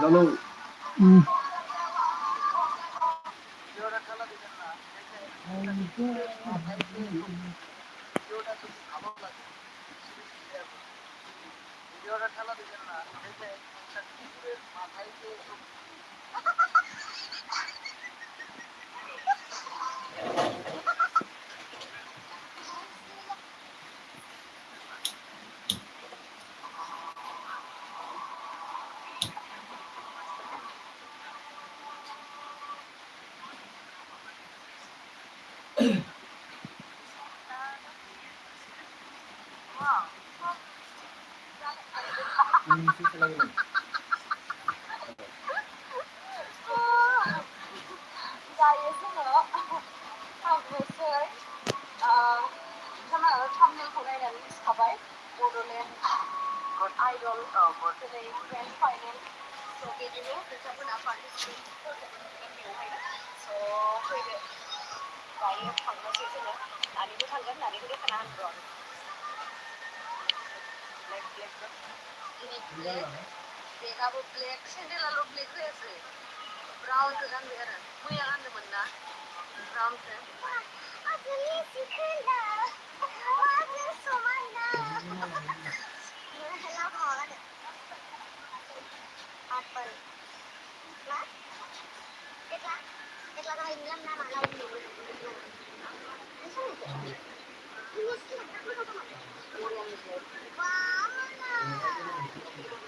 জানো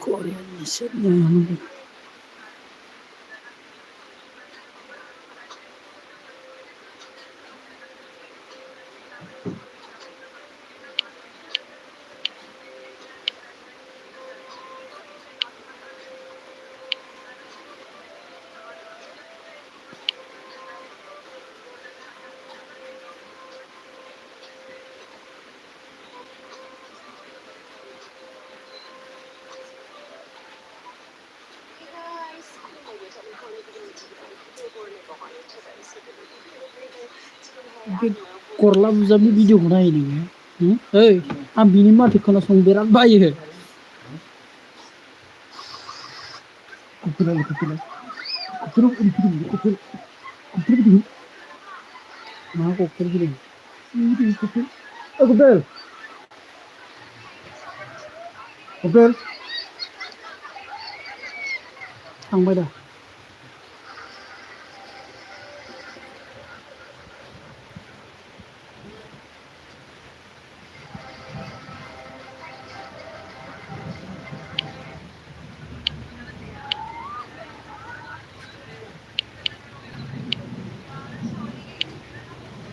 Korean misalnya Korla bujamni video ko nahi nenge hey am bini mati kono song berat bayi he kupil ma ko kupil kupil थांबाय दा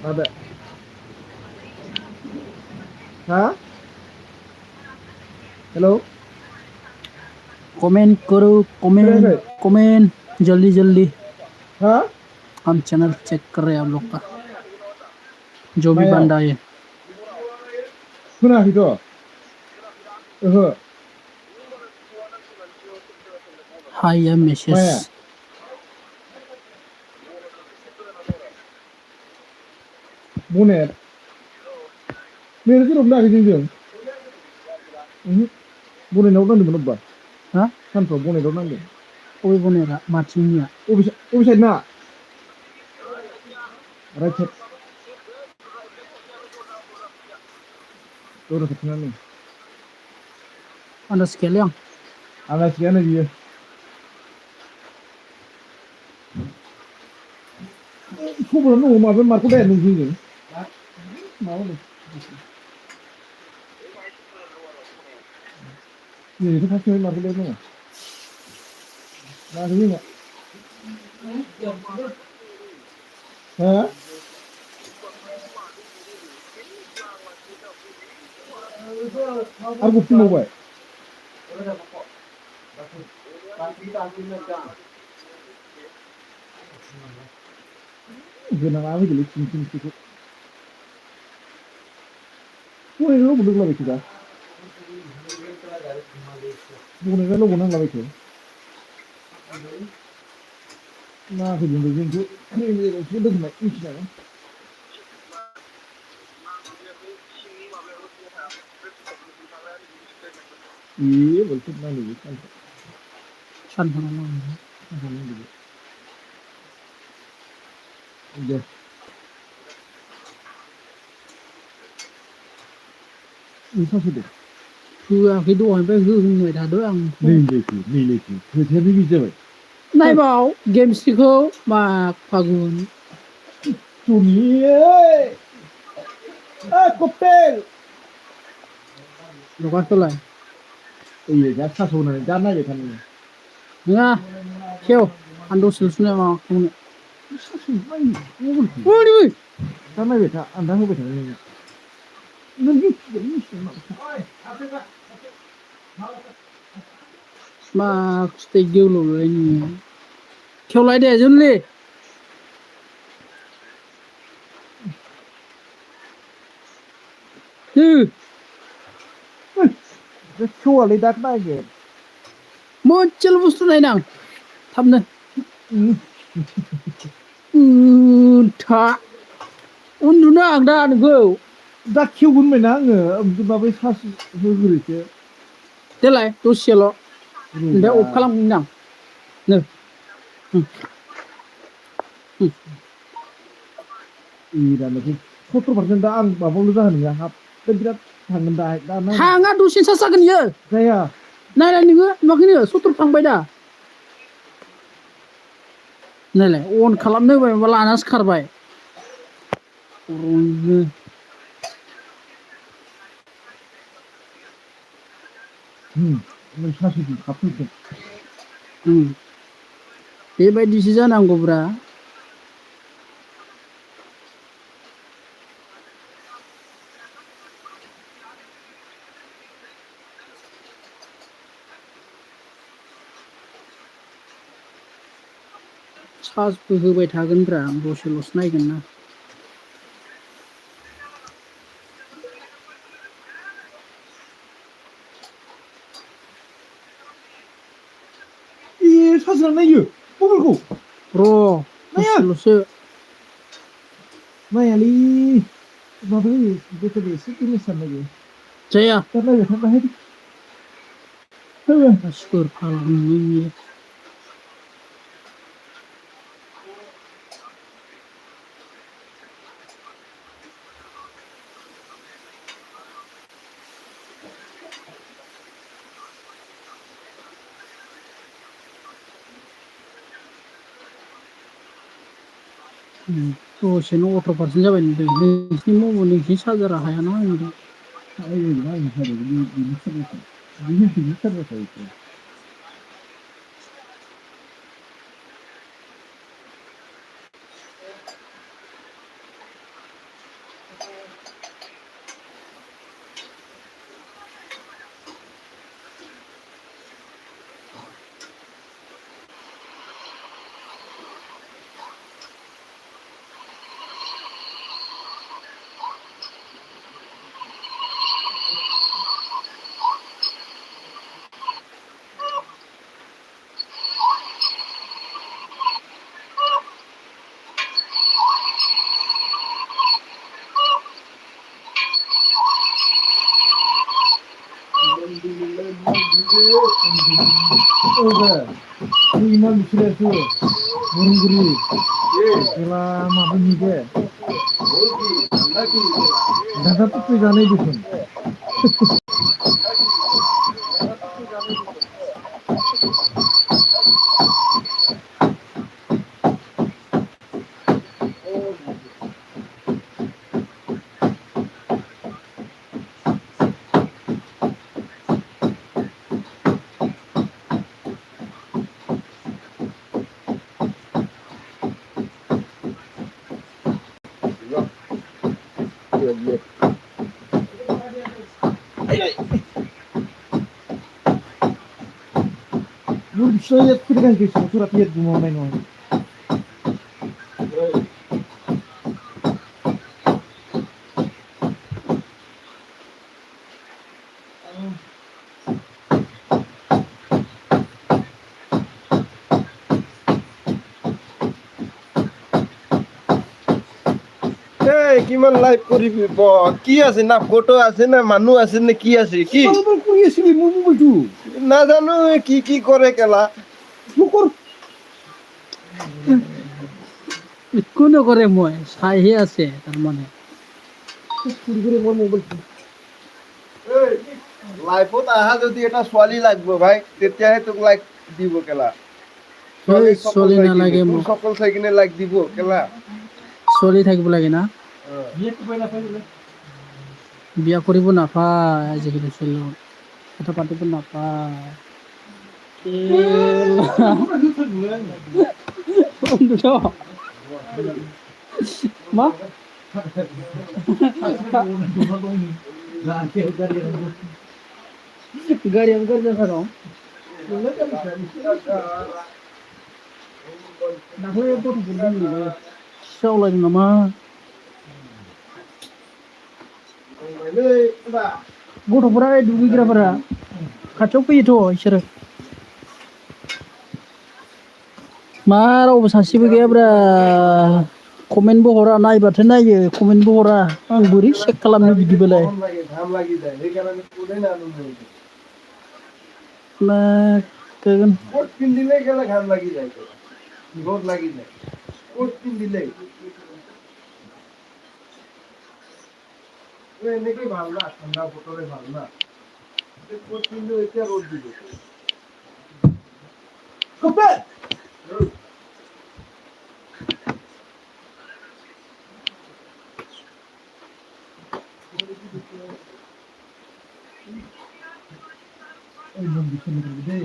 ada हाँ hello comment करो comment जल्दी जल्दी हाँ हम चैनल चेक कर रहे हैं आप लोग का जो भी बंदा है सुना ही तो हाय या message Bonet. Mere sih rumah lagi jeng. Bonet orang di mana bah? Hah? Kan pro bonet orang di. Oh bonet lah, macamnya. Oh bisa na. Right. Tuh sekian nih. Anda sekian yang? Anda sekian aja. Kau belum nunggu maafin Marco deh nungguin. Mau nih. Nih itu pasti Marco deh nunggu. Nah ini nggak? Hah? Aku pun mau buat. Jangan lagi dulu cincin sedikit. Boleh lo bunuh lagi kita. Boleh lo bunuh lagi kita. Nah, kita bunuh cincin. Ini sudah cuma cincin aja. Iya, betul nang lagi kan. सानफ्राव नांगौ Nang lagi. Iya. Ini sudah. होआखै दहायनिफ्राय हो होनबाय थादों आं नैलायखि खोथायानो बिदि जाबाय नायबाव गेमस्रिखौ मा फागुन Tuni, cocktail. लगाखौलाय Iya, dah satu nih, dah naik kan ini. नङा खेव आं दसेल'सो माबाखौनो Satu lagi, ini ओरै dah naik kan, anda hobi kan ini. Nanti ini semua. मा फिथाइ गेवलावलाय नोङो खेवलाय दे जुनलि Kecuali dah naik. मोनसेल' बुस्थु नायनां थाबनो था उन्दुनो आं दा नोंखौ दा खेवगोन ना आङो ओमफ्राय माबै सासे होग्रोसो देलाय दसेल' ओमफ्राय अफ खालामगोन आं नो इरानोखि 70% दा आं माबाल' जाहोन नङा हाब बिराद थांगोन दा थाङा दसेनो सार्ज जागोन इयो जाया नायलाय नोङो नुवाखैनो 70 थांबाय दा नायलाय अन खालामनो होबाय माबा लानासो खारबाय नों सासेखौ खाबफैगोन बेबायदिसो जानांगौब्रा सार्जबो होबाय थागोनब्रा आं दसेल'सो नायगोन ना सासे नायो मबाइलखौ र' दसेल'सो नायालै माबा होयो बेटारि एसे डेमेज जानो नागिरो जाया दा नायबाय थानो हायो सोर खालामनो बियो दसेनो 18% जाबाय नुदों नोंसिनि मबाइल नोंसिनि चार्जारा हायाना आंनि Iman bisilatu, burung-burung, kela mabu ni deh. Dapat tu jalan itu pun. Saya tidak kisah surat lihat di mana ini. কিমান লাইভ কৰি ফুৰিব কি আছে না ফটো আছে না মানুহ আছে নে কি আছে কি মোবাইল কৰি আছিলি মোৰ মোবাইলটো নাজানো কি কি কৰে কেলা নকৰ একো নকৰে মই চাইহে আছে তাৰমানে চুৰি কৰি মোৰ মোবাইলটো লাইফত আহা যদি এটা ছোৱালী লাগব ভাই তেতিয়াহে তোক লাইক দিব কেলা এই চকল ছোৱালী চাই কিনে নালাগে তোৰ মোক চকল চাই কিনে লাইক দিব কেলা ছোৱালী থাকিব লাগে না বিয়াটো পাই নাপাই বোলে বিয়া কৰিব নাপায় আজিকালি ছোৱালী লগত কথা পাতিব নাপায় মা गाड़ी हम कर जैसा रहा हूँ Shaolin nama गथ'फोरा दुगैग्राफोरा खाथियाव फैयोथ' बिसोरो मा रावबो सासेबो गैयाब्रा कमेन्टबो हरा नायबाथाय नायो कमेन्टबो हरा आं बोरै चेक खालामनो बिदिबालाय ঘাম লাগি যায় সেইকাৰণে কোনে নানো मा कगन কোট পিন্ধিলে গেলে ঘাম লাগি যায় রোদ লাগি যায় কোট পিন্ধিলে এনেকেই ভাল না ঠাণ্ডা বতৰে ভাল না কোট পিন্ধিলে এতিয়া ৰ'দ দিব কপে এই মন দিছনে দে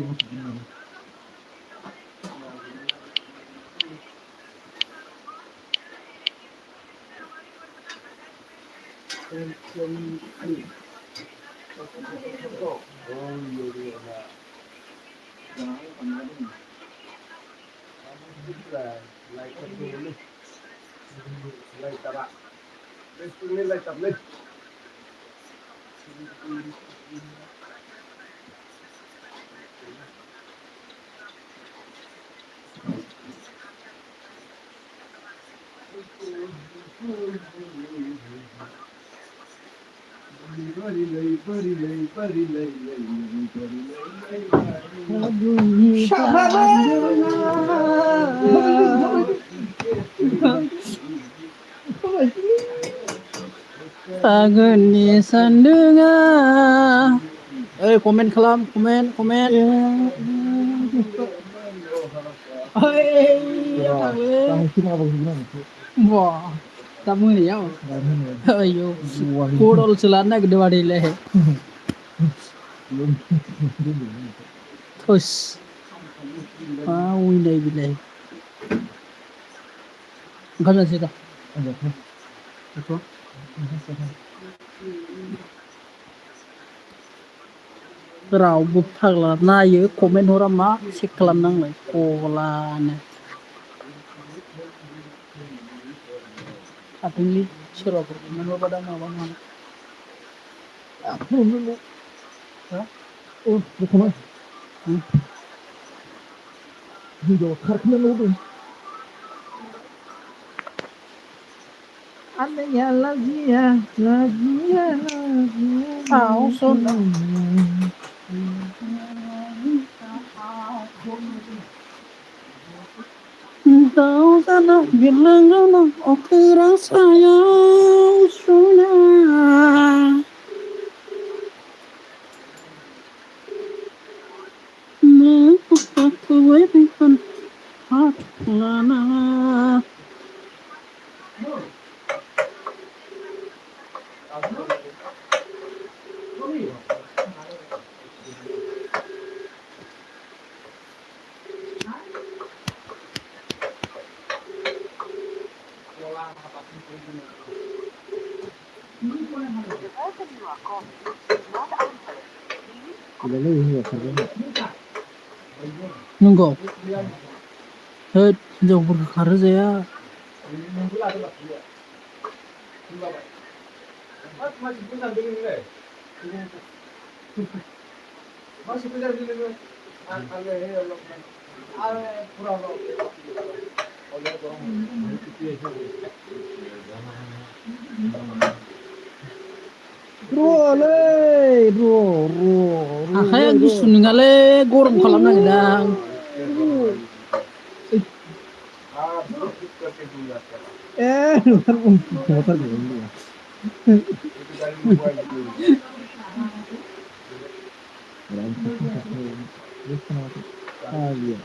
Agni sandunga komen kalam komen wah kamu ni ya ayo kodol celana gede wadile terus winai bilai gana sih dah itu रावबो फाग्ला नायो कमेन्ट हरा मा चेक खालामनांलाय गलानो हाथोंलै सोरबाफोर कमेन्ट हरबा दा माबा मानो Bukan video karena lu adanya lagi ya oh sudah Kau sana bilang dulu oke rasanya sudah aku berikan hati lana Nunggu. Hei, jauh berkar saya. Bro, Akhirnya aku suningale gorong kolam na nila. motor gitu. Ah, iya.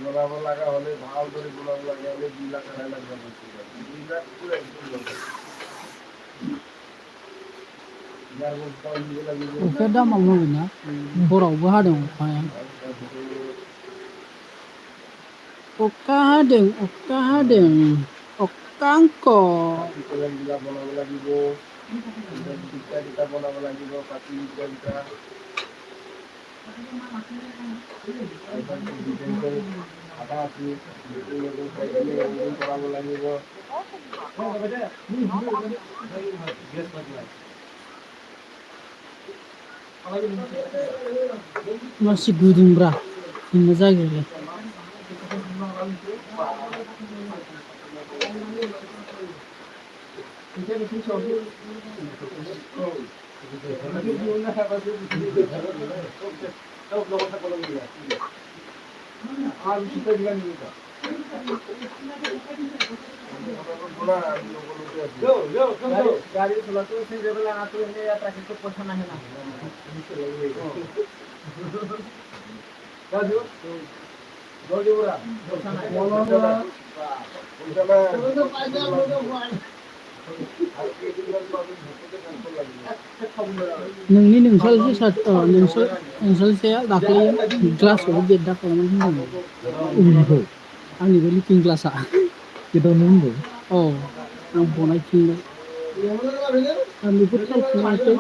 গোলাপ লাগা হলে ভালো করে গোলাপ লাগা হলে 2 লাখ 2.5 লাখ টাকা 2 লাখ পুরো একদম দরকার যার মধ্যে তাও নিয়ে লাগবে Oke dah mau na. Borau ba hadeng kaya. Oka hadeng. Okangko. kita বনাব লাগিব kita বনাব লাগিব পাতি kita আটা আছে কৰাব লাগিব Masih gudung bra. Ini saja ya. गाड़ी चलाते से लेवल आते हैं या ट्रैफिक को पहुंचना है ना राजू जल्दी बोला पहुंचना है Neng ini nengsal saya dakli gelas udah beda kalau mana ini. Ani beli king gelas ah. Kita nunggu. Oh, ang bonai king. Ani betul kemarin.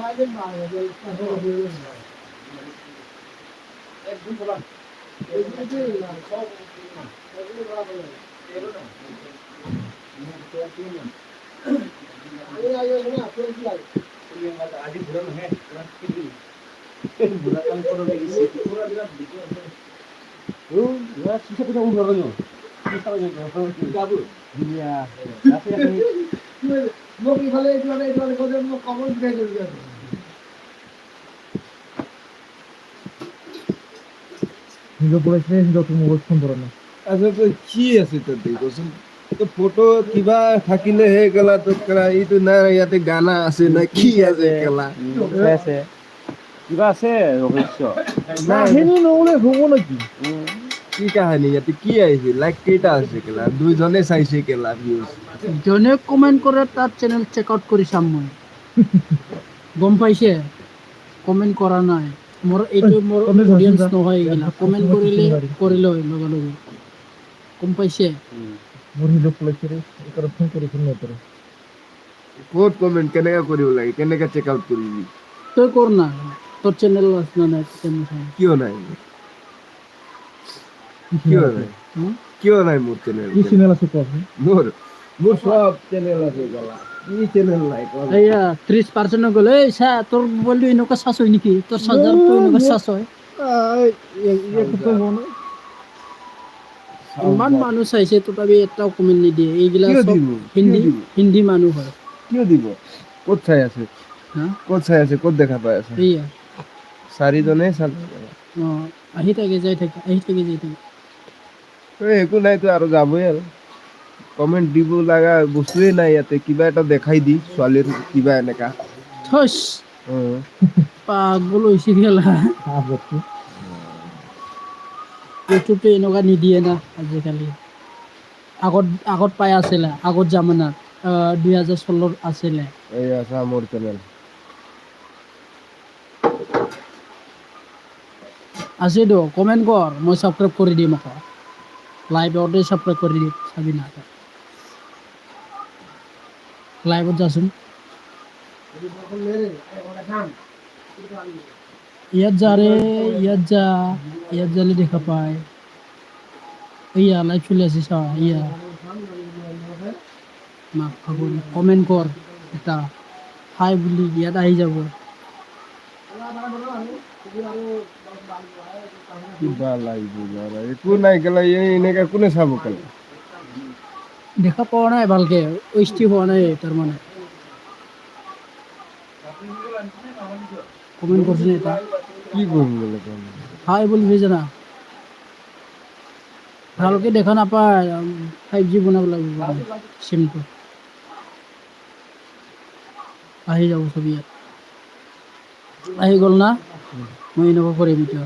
Hingga polisi hingga pemurus pemberontak. আচ্ছা তো কি আছে তাতে কোচোন তো ফটো কিবা থাকিলে হে গেলা তো কেলা এইটো না ইয়াতে গানা আছে না কি আছে কেলা আছে কিবা আছে ৰহস্য কাহিনী নহ'লে হ'ব নেকি? কি কাহিনী ইয়াতে কি আহিছে লাইক কেইটা আছে কেলা দুইজনে চাইছে কেলা ভিউজ জনে কমেন্ট করে তার চ্যানেল চেক আউট করি চাম মই গম পাইছে কমেন্ট কৰা নাই মোৰ এইটো মোৰ অডিয়েন্স নহয় এইগিলা কমেন্ট কৰিলে লগে লগে গম পাইছে মোৰ হিলো polisi একৰ ফোন কৰি ফোন নকৰে। ক'ত কমেন্ট কেনেকা কৰিব লাগে কেনেকা চেক আউট কৰিবি তই কৰ না তোর চ্যানেল আছে না নাই চ্যানেল কিয় নাই কিয় নাই কিয় নাই মোৰ চেনেল কি চেনেল আছে কোৱা? মোৰ মোৰ সব চেনেল আছে গলা কি চেনেল নাই কোৱা এইয়া 30% গ'লে এই চা তোর বললি এনেকুৱা চাচ হয় নেকি তোর সাজার তো এনেকুৱা চাচ হয় ইমান মানুহ চাইছে তথাপি এটাও কমেন্ট নিদিয়ে এইগিলা কিয় সব দিব? হিন্দী মানুহ হয় কিয় দিব ক'ত চাই আছে হা ক'ত চাই আছে ক'ত দেখা পাই আছে এইয়া চাৰিজনে চাল আহি থাকে যাই থাকে আহি থাকে যাই থাকে একো নাই তো আৰু যাবই আৰু কমেন্ট দিব লগা বস্তুৱে নাই ইয়াতে কিবা এটা দেখাই দি ছোৱালীৰ কিবা এনেকা থস পাগল হৈছে গেলা ইউটিউবটো এনেকুৱা নিদিয়ে না আজিকালি আগত পাই আছিলে আগত জামানাত 2016 আছিলে এই আছে মোৰ চেনেল আছেতো কমেন্ট কৰ মই সাবস্ক্রাইব কৰি দিম আকৌ লাইভতে সাবস্ক্রাইব কৰি দিম চাবি না লাইভত যাচোন ইয়াত যা রে, ইয়াত যালে দেখা পায়। ইয়া লাইভ চলে আছে চা, ইয়া মা ভাগৰি কমেন্ট কৰ এটা হাই বুলি, ইয়াত আহি যাব। কিবা লাগিব যাৰা একো নাই কেলা এনেকে কোনে চাব কেলা দেখা পোৱা নাই ভালকে, ওইষ্টি হোৱা নাই তাৰমানে। কমেন্ট কৰছে এটা কি কৰিম বোলে কাম হাই বুলি জানা, ভালকে দেখা নাপায়। 5G বনাব লাগিব চিমটো, আহি যাব ছবি ইয়াত। আহি গ'ল না, মই এনেকুৱা কৰিম এতিয়া।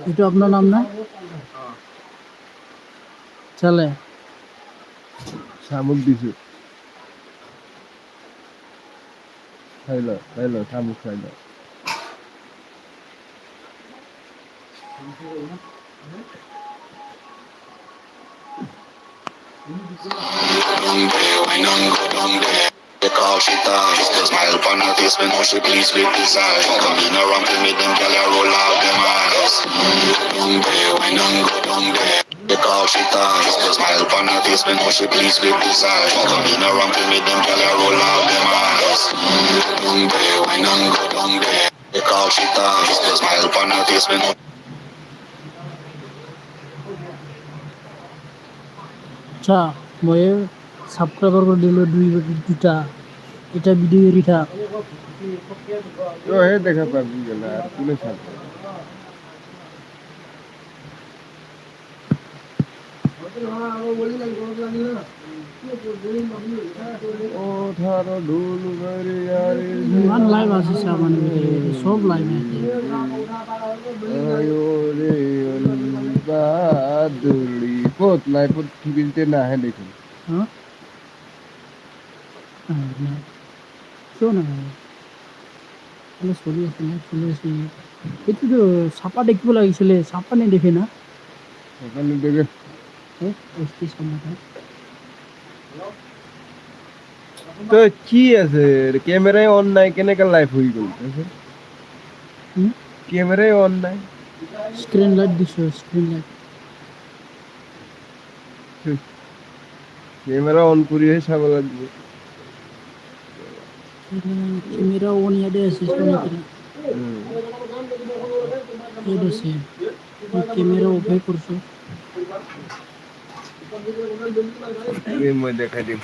এইটো আপোনাৰ নাম না চলে শামুক দিছো খাই ল শামুক খাই ল Take off she ties, the smile upon her face when she pleased with desire. Come in around to me, them gyal a roll out them eyes. Down there, why not go down there? Take off she ties, the smile upon her face when she pleased with desire. Come in around to me, them gyal a roll out them eyes. Down there, why not go down there? Take off she ties, the smile upon her face when আচ্ছা মই subscriber করে দিল দুটা, এটা video এরি থাক। তো হে দেখা পাবি গেলা আর কোনে চাব ও ধারো ঢোল বাড়ি আরে ইমান লাইভ আছে সামান সব লাইভ আছে। আয়ো রে বাদুলি কত লাইভ টিভিতে না হে দেখুন হ্যাঁ শোন না চলি আছে না, চলি আছে। এইটো তো চাপা দেখিব লাগিছিলে, চাপা নেদেখে না। ওখানে দেখে তো কি আছে ক্যামেরায় অন নাই কেনেকে লাইভ হই গল ক্যামেরায় অন নাই স্ক্রিন লাইট দিছো, স্ক্রিন লাইট ক্যামেরা অন করিয়ে চাব লাগবে ক্যামেরা অন ইয়াতে আছে, ইয়াত আছে। ক্যামেরা অফাই করছো, মই দেখাই দিম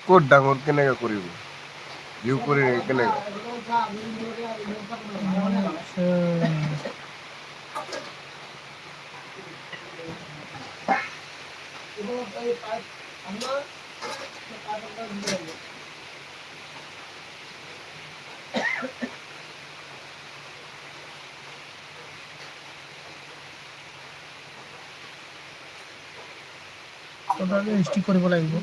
ক'ত ডাঙৰ কেনেকে কৰিব ভিউ কৰি কেনেকে ষ্টিক কৰিব লাগিব।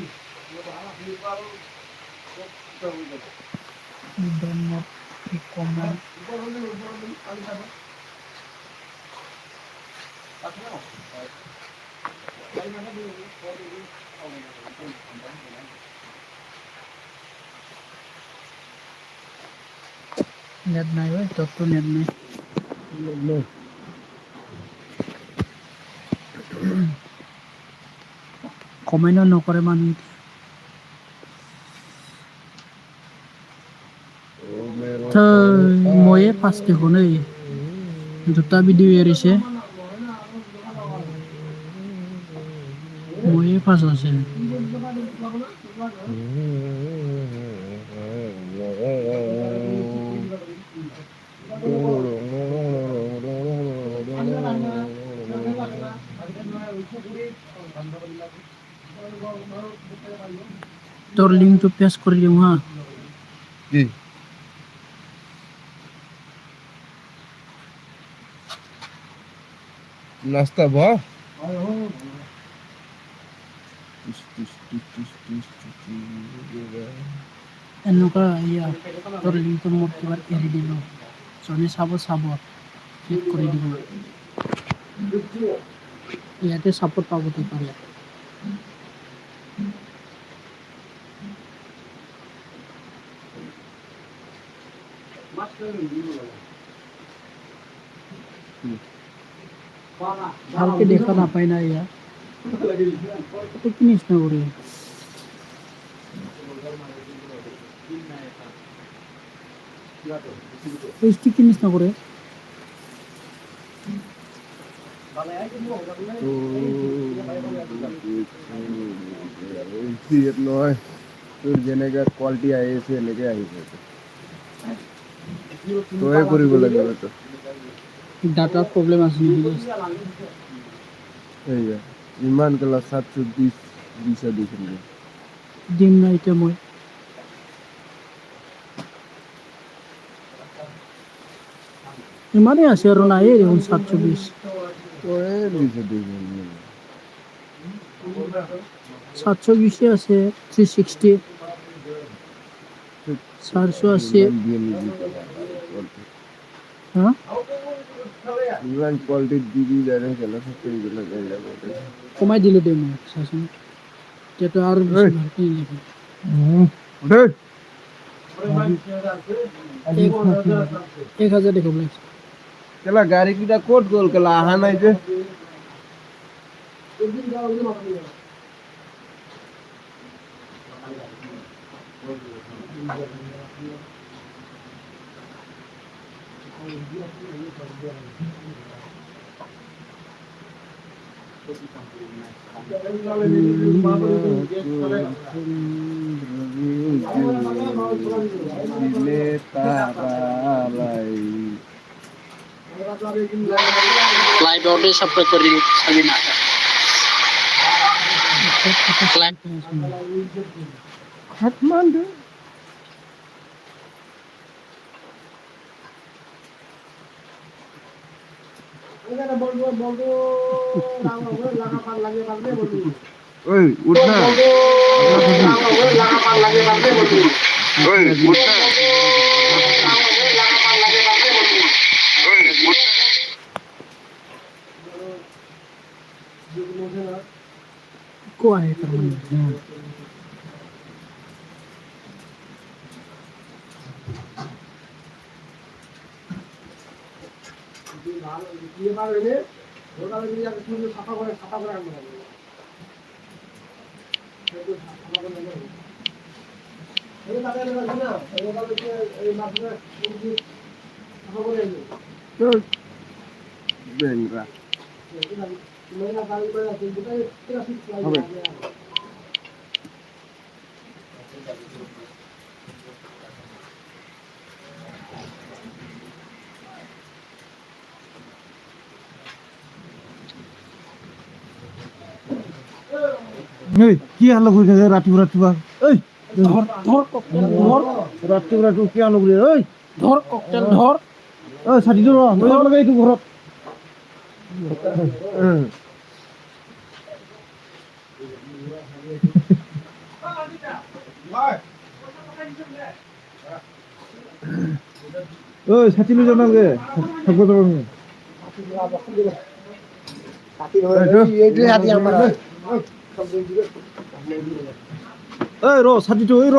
নেট নাই ভাই, তোর নেট নাই। কমেন্টও নকৰে মানুহ। ময়ে ফাৰ্ষ্ট দেখোন এই দুটা ভিডিঅ' এৰিছে, ময়ে ফাৰ্ষ্ট আছে। তোর লিঙ্কটো পেস্ট করে দিম হা। কি নাস্তা বা এনেকুৱা তোৰ লিংকটো মোক কিবা এৰি দিলোঁ যোনে চাব ক্লিক কৰি দিব ইয়াতে ছাপোৰ্ট পাবতো পাৰে ভালকে দেখা নাপায় না ইয়াত এটা কি নিচিনা করে এইচটি কি নিচিনা করে নহয় তোৰ যেনেকে কোৱালিটি আহিছে এনেকে আহিছে তই কৰিব লাগিব তো ডাটার প্রবলেম আছে নাকি এইয়া ইমান গলা 720 দিছা দেখিলে দিম না এটা মই ইমানে আছে আর নাই দেখুন 720 তই দিছা দেখিলে 720 আছে 360 480 হ্যাঁ ইমান কোৱালিটি দিবি যায় কেলা সত্যি গলা যায় কমাই দিলো দে মই চাচোন এটা আর বেশি ভালকে লিখে দে 1000 দেখো বলে কেলা গাড়ী কিটা ক'ত গ'ল কেলা আহা নাই যে লাইভ অডিও সাবস্ক্রাইব করে দিন সবই না লাইভ কাঠমান্ডু ওই উঠ না ওই উঠ না को आहे तर Venga. হবে এই কি আলো করে থাকে রাতিপুরা এই ধর ধর ককটেল ধর রাতিপুরা কি আলো করে এই ধর ককটেল ধর এই ছাতি তো মই যাব লাগে এইটো ঘৰত ওই ছাতি লৈ যাও নাগে থাকব যাব আমি এই ৰ ছাতিটো এই ৰ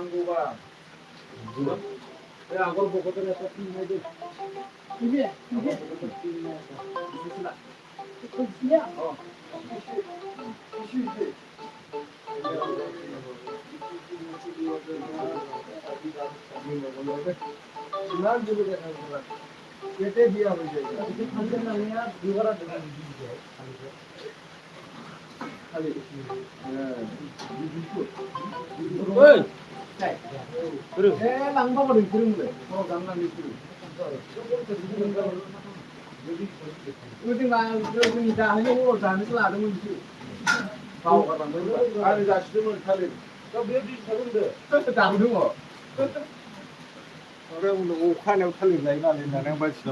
नांगौबा बे आगर बख'दों एसे फिन नायदो কেটে দিয়া হয়ে যায় লাংবা বড় কিরমলে ও গান্না মিস্ত্রি ওই যা হলো ও জানিস লাদে মুন্সি পাও কথা আর যাচ্ছে মন খালি তো বেবি খালুন দে তো দাম দङ आरो उनाव अखानायाव थालिर लायो नालाय होननानै आं बायसिना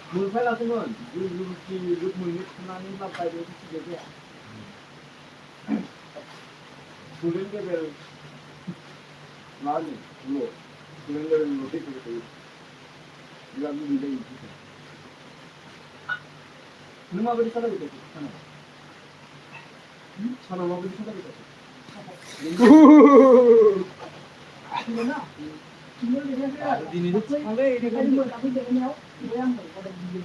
Mulai lah teman, dulu menit nanti apa itu sih dia. Sudah ke bel, nani, lo, sudah ke bel notik itu, dia ni dia itu. Nama beri salah itu, sana. Sana nama beri salah itu. Mana? Di ni tu, ada ini kan dia tapi dia ni awak, dia yang ada di sini.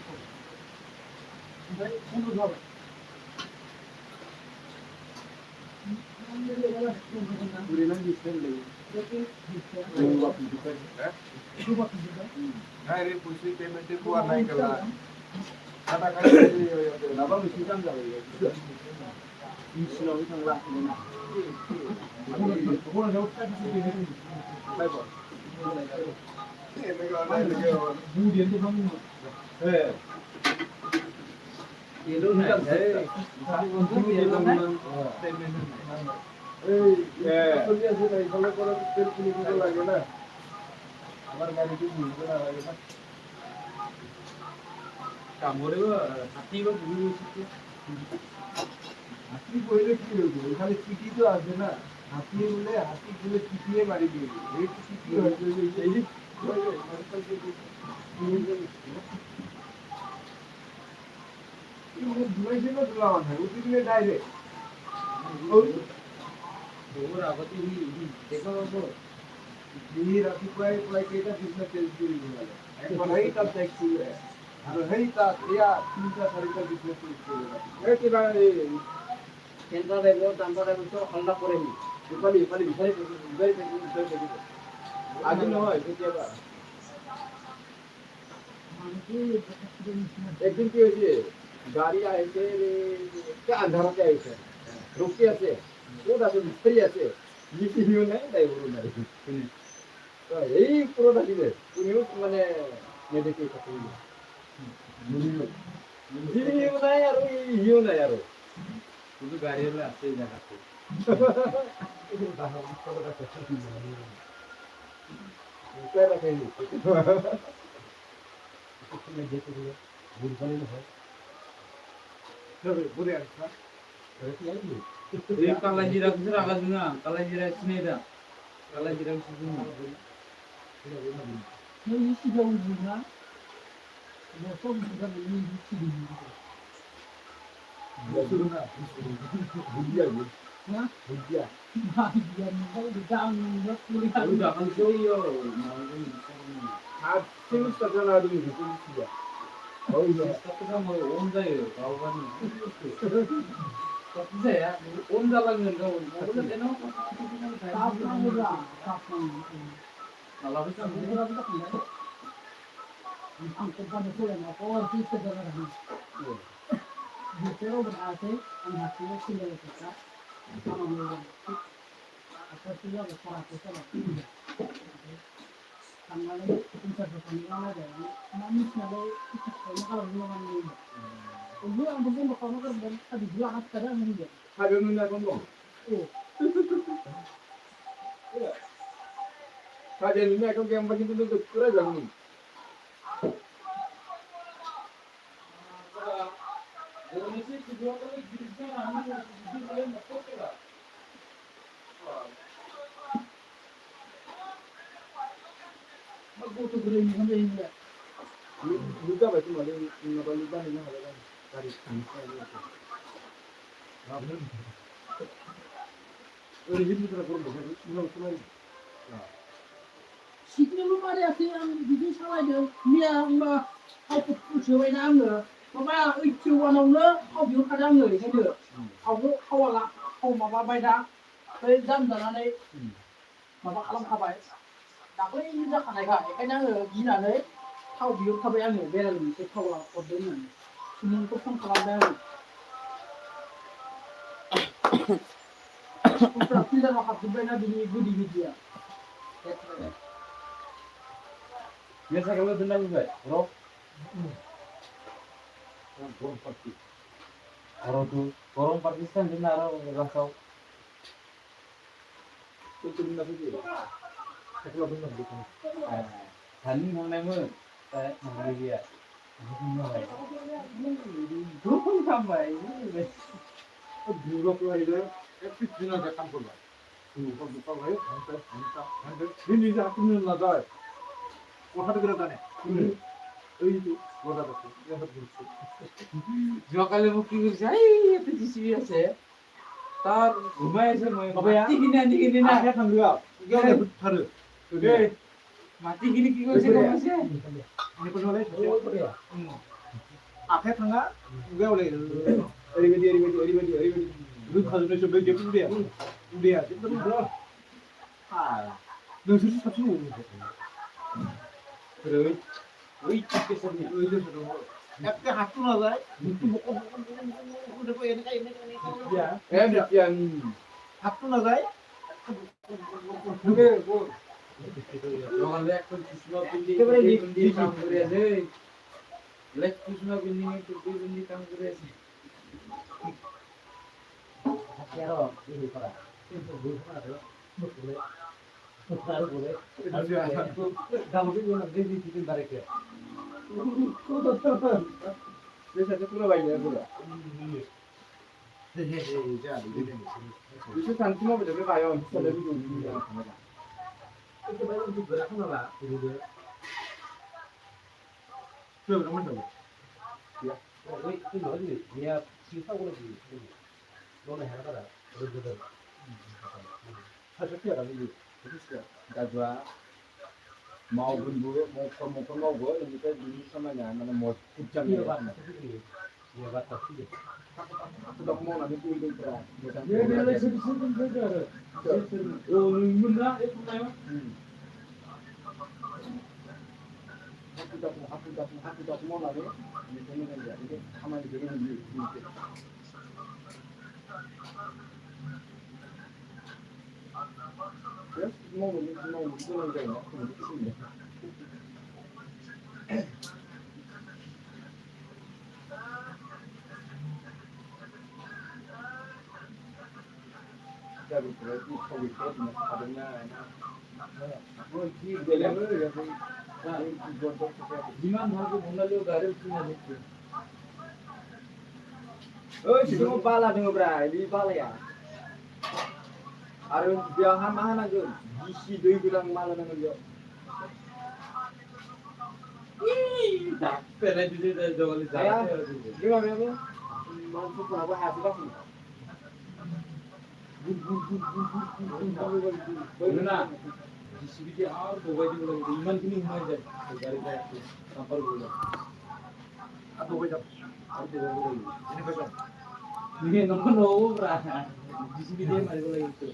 Baik, mana dua? Berinan di sini. Dua puluh. Hari puisi payment itu warna kelah. Kata-kata napa mesti kan jalan. Insya Allah tanglah. Aku nak jawab tadi sini. Baik. Kemudian tu kamu. Itu nak saya. Untuk dia memang payment. Kalau terpilih itu lagi na. Amar gaड़ी tu bukan lagi na. Kamu ni hati bukan hati boleh kiri. Kalau kiri tu ada na. Hati boleh hati boleh kiri mari dia. Itu kiri ada jadi. Ini dua jenis lawan hai. Uti ni direct. Over apa tu ini? देखो बाबू, ये राती कोई केटा कितना तेज चुरी हुआ है? एक बार ही तब तक चुरी है, और है तब या तीन का तरीका कितना तेज चुरी है? ये क्या है? केंद्र देखो, तंत्र देखो तो हल्ला करेंगे। ऊपर बिचारे आगे न हो, ये क्या बात? एक दिन क्या हुई? गाड़ी आई थी, क्या अंधारा क्या आई थी? रुकी ऐसे वो दादू मिस्त्री ऐसे ये क्यों नहीं दाई वो नहीं तो यही पूरा दादी है न्यूज़ मैंने ये देखिए कहीं ये नहीं यार ये नहीं यार तो गाड़ी वाला आते ही जाता है क्या रखेंगे मैं देख रही हूँ बुलबुल में है तो बुरे अच्छा Ini kalau jirak besar agak bunga, kalau jirak sini dah, kalau jirak sini. Ini sih jauh bunga. Motor juga ini sih bunga. सुनो ना बुढ़िया ये Hah? बुढ़िया Bahagia nih di dalam buat kuliah. Udah kan yo, आप सिर्फ सजा आदमी हो police oh iya tapi kamu onda ya, kau kan. Tapi saya onda lagi nggak onda, udah kenal. Kapan udah? Kapan? Kalau bisa Udah kita pindah. Ini tempat itu yang apa? Kita jalan. Detail berarti hasilnya sudah kita kalau mau apa sih ya besar itu lah. Tanggalnya bisa bertanggal ada. Manis ada itu kalau belum mandi. Dulu yang penting bakal kan dan tadi bilang sekarang ini. 하려는 날 건가? Oh, 하려는 날 거기 한 번씩 또 끌어잡는. Indonesia kedua kali bisa ambil dia masuk ke lah. aku tuh beri sampai ini ya. 누가 말씀하는 누가 누가 하다가 다리 우리 힘들어 보는 거 이거 그만 Siknya lu ada sih yang bikin salah dia. Dia mah aku punya wewenang nggak. Mama itu wanang nggak. Aku bilang kadang nggak sih dia. Aku lah. Aku mama bayar.ไปจำตอนนั้นเลยมาว่าเขาเข้าไปดักเลยยิ่งจะขนาดไหนแค่นั้นเลยยินอะไรเข้าบิวเข้าไปยังหนูเบลล์จะเข้าเราคนเดินหนึ่งมึงก็ต้องเข้าได้อุปราที่จะมาขับดูไปนะดีกูดีวิดีโอ Biasa kalau tendang juga, bro. Orang Pakistan tendang orang rasau. 또 들린다 그지? 그거 보면 못 Tani yang nama, mana dia? Dukung tambah ini. 누가 플라이를 에피 지나가 깜빡 봐. 누가 못 봐요? 한대 괜히 잡히는 나다. 뭐 하도 그러다네. 의도 뭐다 봤어. 이거 볼수. Dua kali booking saya, itu di sini saya. Tar rumah saya mau mati gini 아, nah. 약간 누가 이게 부타르. 그래. Mati gini kiko saya masih. ini personalnya 앞에 상가 누가 원래 어리버디 그 가슴에 좀 몇개 우리야 좀 들어 너 수수 사치 오는 거 그래 의 찍겠었니 의도서도 약간 학교나가 먹고 그리고 얘네가 야 Yang 학교나가 그게 뭐 Jangan lihat Kusma Bindi Kanggures eh. Lihat Kusma Bindi itu Bindi Kanggures. Kero ini para. Itu dulu ada. Boleh. Tahu boleh. Kamu itu yang jadi bikin tarik ya. 그래서 이제 끌어가야 그래 요새 단숨하고 저기 가요 텔레비전 우리가 갑니다 Itu baru untuk gerak mana ini dia. 그래 그러면 되고 Oh, itu loh ini dia sisa udah di. 너는 해라 봐라. 너희들. 사실 피하라 이게 어딨어 그러니까 mau bumbu mau gue yang kita dulu sama nyaman mau kucang Iya, ya Pak. Iya, batas sih. aku udah mau nanti tuh itu terang Dia bilang sedikit saja. Oh, benar itu memang. aku udah mau nanti ini kan ya ini sama ini jadi ini ya mau itu nanti ya jadi berarti komitmen adanya Gimana mau mengalir garis punya itu. oh situ mau pala dengan bray di pala ya arun biangan mana aja isi doi bilang malah dengan dia Tak pernah jadi jual di Ayah. sana. gimana ya masuk apa hasil apa Benar. Di sini dia और बोगा जी बोला ईमान की नहीं हुआ जब गाड़ी का number बोला atau beda और तो बोला ini besok ini number लो रहा di sini dia मारे बोला itu